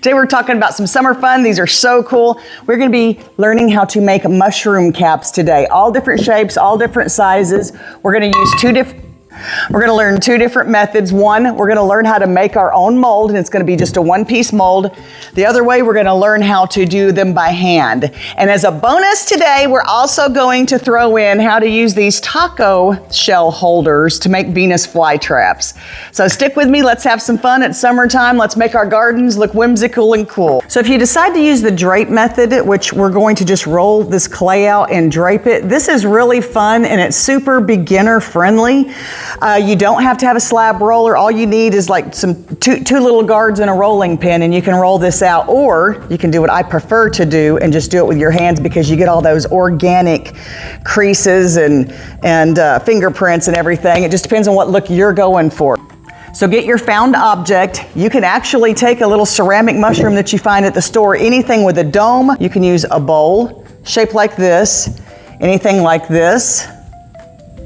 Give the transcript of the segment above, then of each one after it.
Today we're talking about some summer fun. These are so cool. We're going to be learning how to make mushroom caps today. All different shapes, all different sizes. We're going to use We're going to learn two different methods. One, we're going to learn how to make our own mold, and it's going to be just a one-piece mold. The other way, we're going to learn how to do them by hand. And as a bonus today, we're also going to throw in how to use these taco shell holders to make Venus flytraps. So stick with me. Let's have some fun. It's summertime. Let's make our gardens look whimsical and cool. So if you decide to use the drape method, which we're going to just roll this clay out and drape it, this is really fun and it's super beginner friendly. You don't have to have a slab roller. All you need is like two little guards and a rolling pin, and you can roll this out. Or you can do what I prefer to do and just do it with your hands, because you get all those organic creases and fingerprints and everything. It just depends on what look you're going for. So get your found object. You can actually take a little ceramic mushroom that you find at the store, anything with a dome. You can use a bowl shaped like this, anything like this.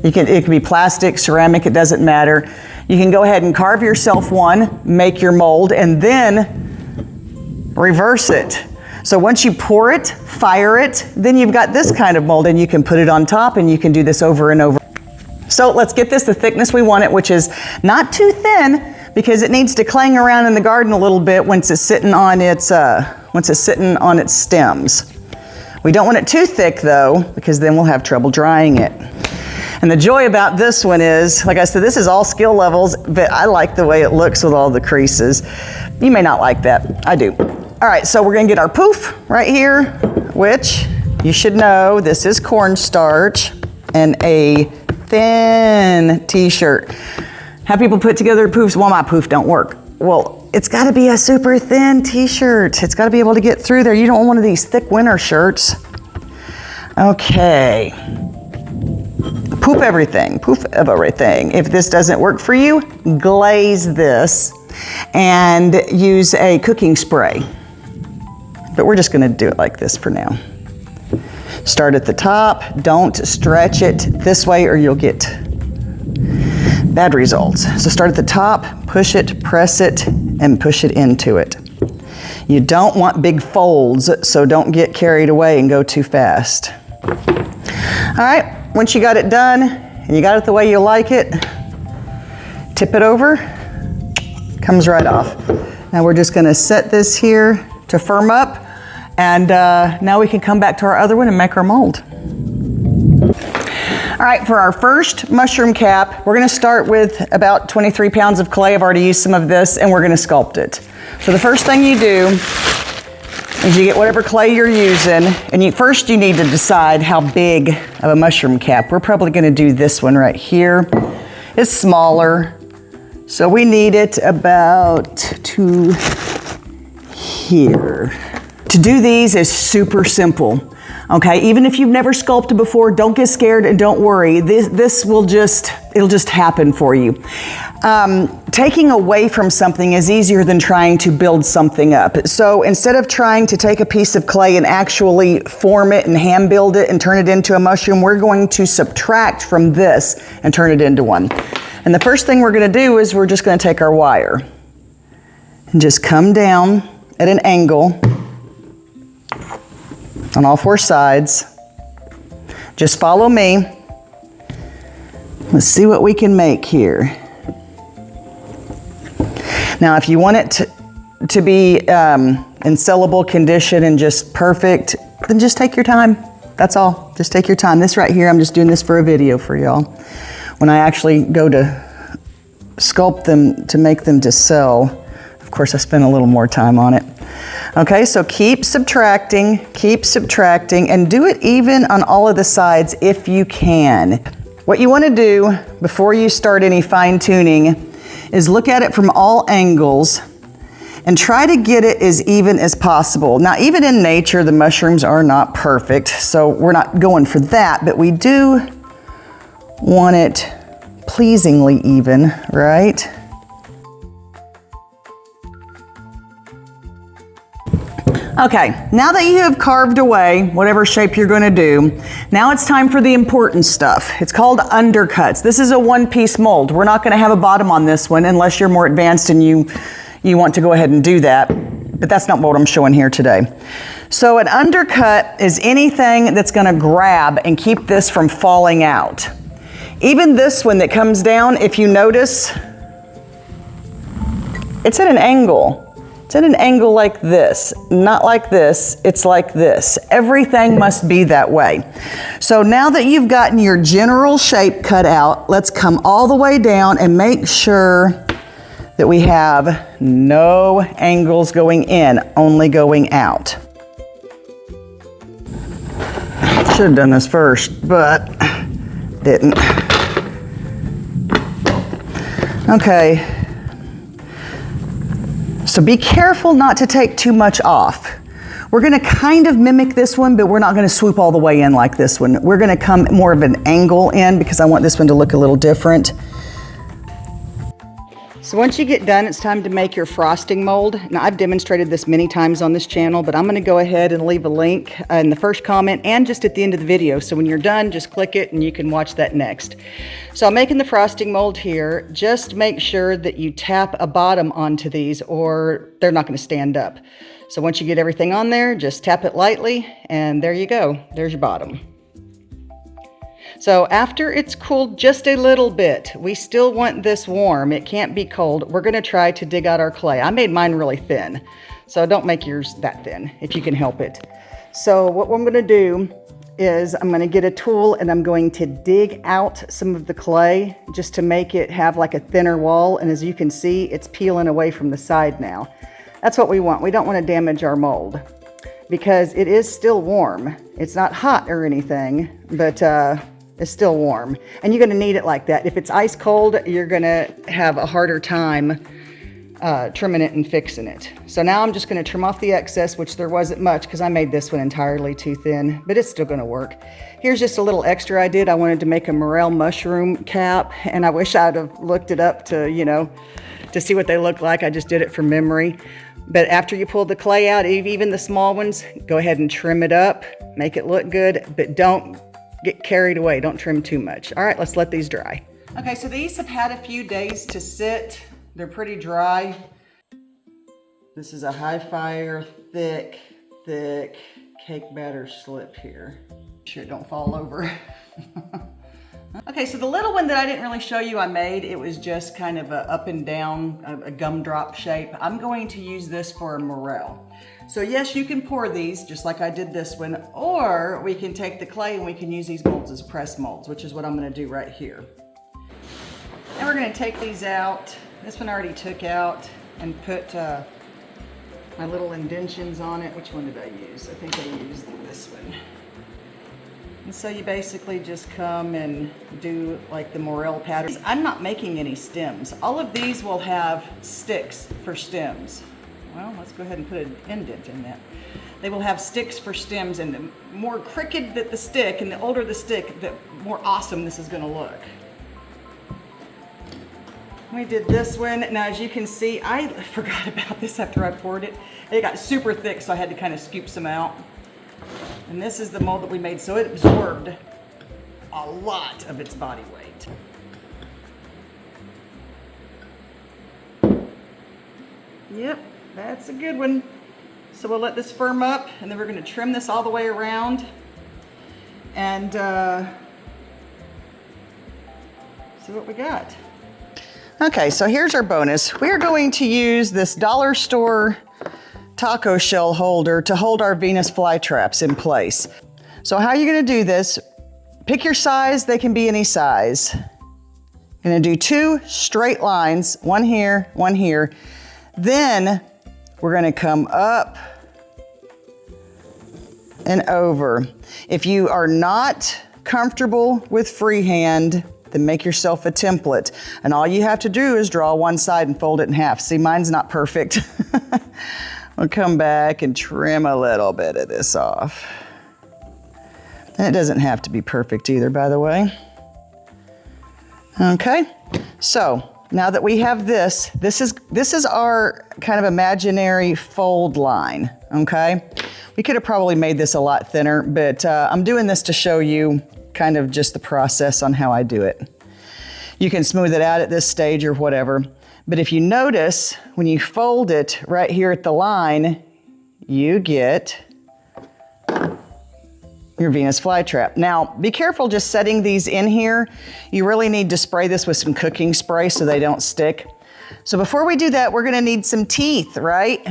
It can be plastic, ceramic, it doesn't matter. You can go ahead and carve yourself one, make your mold, and then reverse it. So once you pour it, fire it, then you've got this kind of mold, and you can put it on top, and you can do this over and over. So let's get this the thickness we want it, which is not too thin, because it needs to clang around in the garden a little bit once it's sitting on its stems. We don't want it too thick though, because then we'll have trouble drying it. And the joy about this one is, like I said, this is all skill levels, but I like the way it looks with all the creases. You may not like that, I do. All right, so we're gonna get our poof right here, which you should know, this is cornstarch and a thin t-shirt. Have people put together poofs? Well, my poof don't work. Well, it's gotta be a super thin t-shirt. It's gotta be able to get through there. You don't want one of these thick winter shirts. Okay. Poof everything. If this doesn't work for you, glaze this and use a cooking spray. But we're just gonna do it like this for now. Start at the top, don't stretch it this way or you'll get bad results. So start at the top, push it, press it, and push it into it. You don't want big folds, so don't get carried away and go too fast. All right. Once you got it done, and you got it the way you like it, tip it over, comes right off. Now we're just gonna set this here to firm up, and now we can come back to our other one and make our mold. All right, for our first mushroom cap, we're gonna start with about 23 pounds of clay. I've already used some of this, and we're gonna sculpt it. So the first thing you do is you get whatever clay you're using, and first you need to decide how big of a mushroom cap. We're probably gonna do this one right here. It's smaller, so we need it about to here. To do these is super simple, okay? Even if you've never sculpted before, don't get scared and don't worry. It'll just happen for you. Taking away from something is easier than trying to build something up. So instead of trying to take a piece of clay and actually form it and hand build it and turn it into a mushroom, we're going to subtract from this and turn it into one. And the first thing we're gonna do is we're just gonna take our wire and just come down at an angle on all four sides. Just follow me. Let's see what we can make here. Now, if you want it to be in sellable condition and just perfect, then just take your time. That's all. Just take your time. This right here, I'm just doing this for a video for y'all. When I actually go to sculpt them to make them to sell, of course, I spend a little more time on it. Okay, so keep subtracting, and do it even on all of the sides if you can. What you want to do before you start any fine tuning is look at it from all angles and try to get it as even as possible. Now, even in nature, the mushrooms are not perfect, so we're not going for that, but we do want it pleasingly even, right? Okay, now that you have carved away whatever shape you're going to do, now it's time for the important stuff. It's called undercuts. This is a one-piece mold. We're not going to have a bottom on this one unless you're more advanced and you want to go ahead and do that. but that's not what I'm showing here today. So an undercut is anything that's gonna grab and keep this from falling out. Even this one that comes down, if you notice, it's at an angle. It's at an angle like this, not like this, it's like this. Everything must be that way. So now that you've gotten your general shape cut out, let's come all the way down and make sure that we have no angles going in, only going out. Should have done this first, but didn't. Okay. So be careful not to take too much off. We're gonna kind of mimic this one, but we're not gonna swoop all the way in like this one. We're gonna come more of an angle in because I want this one to look a little different. So once you get done, it's time to make your frosting mold. Now I've demonstrated this many times on this channel, but I'm gonna go ahead and leave a link in the first comment and just at the end of the video. So when you're done, just click it and you can watch that next. So I'm making the frosting mold here. Just make sure that you tap a bottom onto these or they're not gonna stand up. So once you get everything on there, just tap it lightly and there you go, there's your bottom. So after it's cooled just a little bit, we still want this warm. It can't be cold. We're gonna try to dig out our clay. I made mine really thin, so don't make yours that thin if you can help it. So what I'm gonna do is I'm gonna get a tool and I'm going to dig out some of the clay just to make it have like a thinner wall. And as you can see, it's peeling away from the side now. That's what we want. We don't want to damage our mold because it is still warm. It's not hot or anything, but it's still warm. And you're gonna need it like that. If it's ice cold, you're gonna have a harder time trimming it and fixing it. So now I'm just gonna trim off the excess, which there wasn't much because I made this one entirely too thin, but it's still gonna work. Here's just a little extra I did. I wanted to make a morel mushroom cap, and I wish I'd have looked it up to, you know, to see what they look like. I just did it from memory. But after you pull the clay out, even the small ones, go ahead and trim it up, make it look good, but don't get carried away. Don't trim too much. All right, let's let these dry. Okay, so these have had a few days to sit. They're pretty dry. This is a high fire, thick cake batter slip here. Sure it don't fall over. Okay, so the little one that I didn't really show you I made, it was just kind of a up and down, a gumdrop shape. I'm going to use this for a morel. So yes, you can pour these just like I did this one, or we can take the clay and we can use these molds as press molds, which is what I'm gonna do right here. And we're gonna take these out. This one I already took out and put my little indentions on it. Which one did I use? I think I used this one. And so you basically just come and do like the morel pattern. I'm not making any stems. All of these will have sticks for stems. Well, let's go ahead and put an indent in that. They will have sticks for stems, and the more crooked that the stick and the older the stick, the more awesome this is gonna look. We did this one. Now, as you can see, I forgot about this after I poured it. It got super thick, so I had to kind of scoop some out. And this is the mold that we made, so it absorbed a lot of its body weight. Yep, that's a good one. So we'll let this firm up, and then we're going to trim this all the way around and see what we got. Okay, so here's our bonus. We're going to use this dollar store taco shell holder to hold our Venus flytraps in place. So how are you going to do this? Pick your size. They can be any size. I'm going to do 2 straight lines, one here, one here. Then we're going to come up and over. If you are not comfortable with freehand, then make yourself a template. And all you have to do is draw one side and fold it in half. See, mine's not perfect. I'll come back and trim a little bit of this off. And it doesn't have to be perfect either, by the way. Okay, so now that we have this is our kind of imaginary fold line, okay? We could have probably made this a lot thinner, but I'm doing this to show you kind of just the process on how I do it. You can smooth it out at this stage or whatever. But if you notice, when you fold it right here at the line, you get your Venus flytrap. Now, be careful just setting these in here. You really need to spray this with some cooking spray so they don't stick. So before we do that, we're gonna need some teeth, right?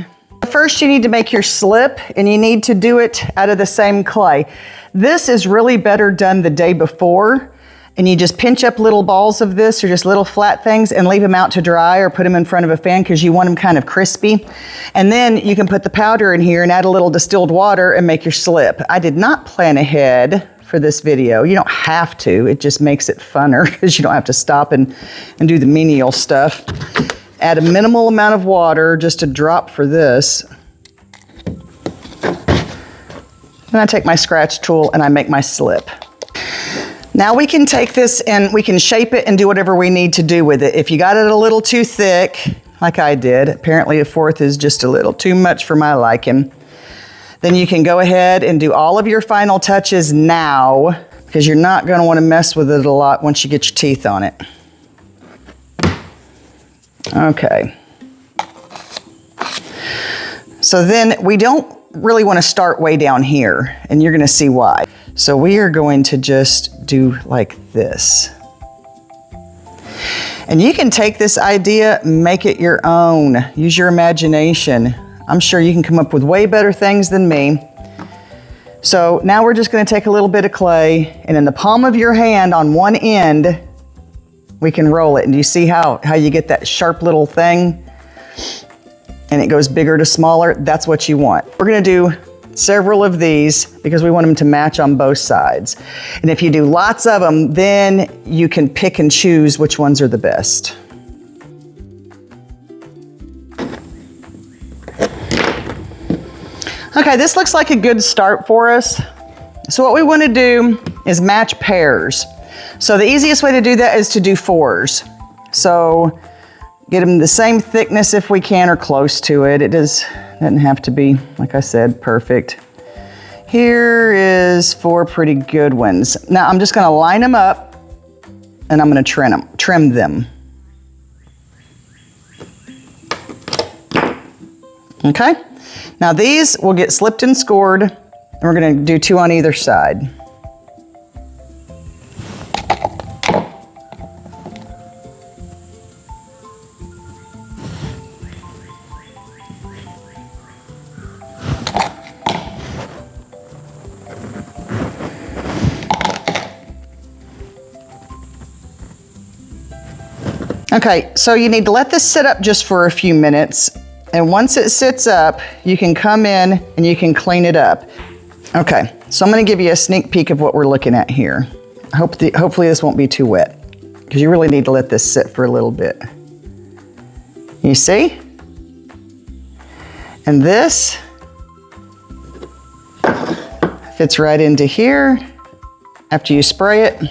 First, you need to make your slip, and you need to do it out of the same clay. This is really better done the day before, and you just pinch up little balls of this or just little flat things and leave them out to dry or put them in front of a fan because you want them kind of crispy. And then you can put the powder in here and add a little distilled water and make your slip. I did not plan ahead for this video. You don't have to, it just makes it funner because you don't have to stop and do the menial stuff. Add a minimal amount of water, just a drop for this. And I take my scratch tool and I make my slip. Now we can take this and we can shape it and do whatever we need to do with it. If you got it a little too thick, like I did, apparently a fourth is just a little too much for my liking, then you can go ahead and do all of your final touches now because you're not going to want to mess with it a lot once you get your teeth on it. Okay. So then we don't really want to start way down here, and you're going to see why. So we are going to just do like this. And you can take this idea, make it your own. Use your imagination. I'm sure you can come up with way better things than me. So now we're just going to take a little bit of clay, and in the palm of your hand on one end, we can roll it. And do you see how you get that sharp little thing? And it goes bigger to smaller. That's what you want. We're going to do several of these because we want them to match on both sides. And if you do lots of them, then you can pick and choose which ones are the best. Okay, this looks like a good start for us. So what we want to do is match pairs. So the easiest way to do that is to do fours. So get them the same thickness if we can or close to it. It doesn't have to be, like I said, perfect. Here is 4 pretty good ones. Now I'm just going to line them up and I'm going to trim them. Okay. Now these will get slipped and scored, and we're going to do 2 on either side. Okay, so you need to let this sit up just for a few minutes. And once it sits up, you can come in and you can clean it up. Okay, so I'm gonna give you a sneak peek of what we're looking at here. Hopefully this won't be too wet because you really need to let this sit for a little bit. You see? And this fits right into here after you spray it.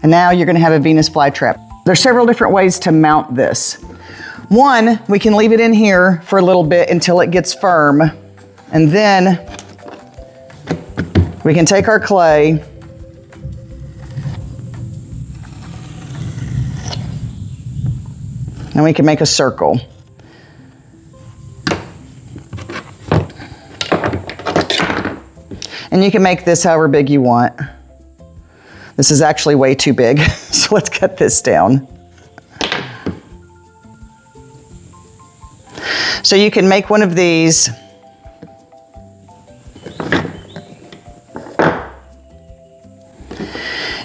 And now you're gonna have a Venus flytrap. There's several different ways to mount this. One, we can leave it in here for a little bit until it gets firm. And then we can take our clay and we can make a circle. And you can make this however big you want. This is actually way too big, so let's cut this down. So you can make one of these.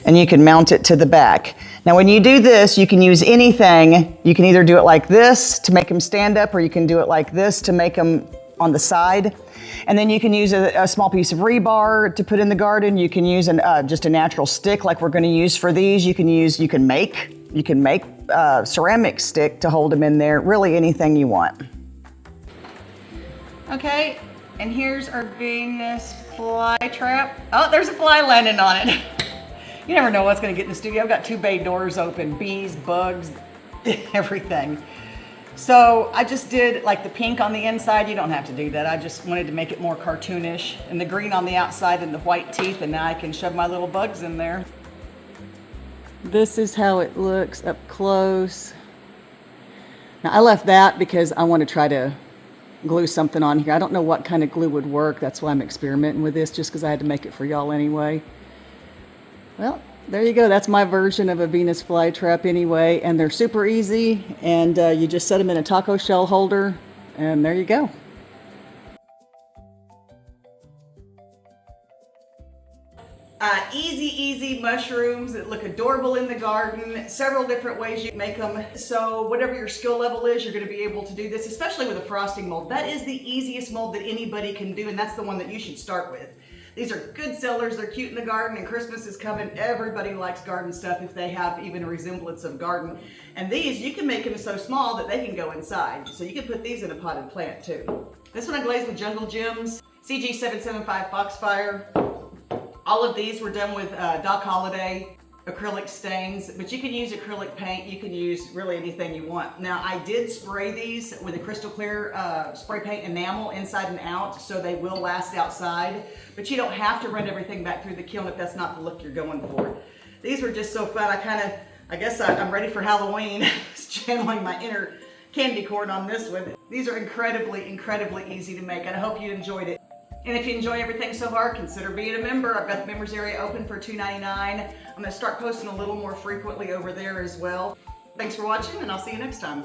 And you can mount it to the back. Now when you do this, you can use anything. You can either do it like this to make them stand up, or you can do it like this to make them on the side. And then you can use a small piece of rebar to put in the garden. You can use just a natural stick like we're going to use for these. You can make a ceramic stick to hold them in there. Really anything you want. Okay, and here's our Venus flytrap. Oh, there's a fly landing on it. You never know what's going to get in the studio. I've got 2 bay doors open, bees, bugs, everything. So I just did like the pink on the inside. You don't have to do that. I just wanted to make it more cartoonish, and the green on the outside and the white teeth, and now I can shove my little bugs in there. This is how it looks up close. Now I left that because I want to try to glue something on here. I don't know what kind of glue would work. That's why I'm experimenting with this, just because I had to make it for y'all anyway. Well, there you go. That's my version of a Venus flytrap anyway. And they're super easy. And you just set them in a taco shell holder. And there you go. Easy mushrooms that look adorable in the garden. Several different ways you can make them. So whatever your skill level is, you're going to be able to do this, especially with a frosting mold. That is the easiest mold that anybody can do, and that's the one that you should start with. These are good sellers. They're cute in the garden, and Christmas is coming. Everybody likes garden stuff if they have even a resemblance of garden. And these, you can make them so small that they can go inside. So you can put these in a potted plant too. This one I glazed with Jungle Gems, CG775 Foxfire. All of these were done with Doc Holliday acrylic stains, but you can use acrylic paint. You can use really anything you want. Now, I did spray these with a crystal clear spray paint enamel inside and out, so they will last outside, but you don't have to run everything back through the kiln if that's not the look you're going for. These were just so fun. I guess I'm ready for Halloween. Channeling my inner candy corn on this one. These are incredibly easy to make, and I hope you enjoyed it. And if you enjoy everything so far, consider being a member. I've got the members area open for $2.99. I'm going to start posting a little more frequently over there as well. Thanks for watching, and I'll see you next time.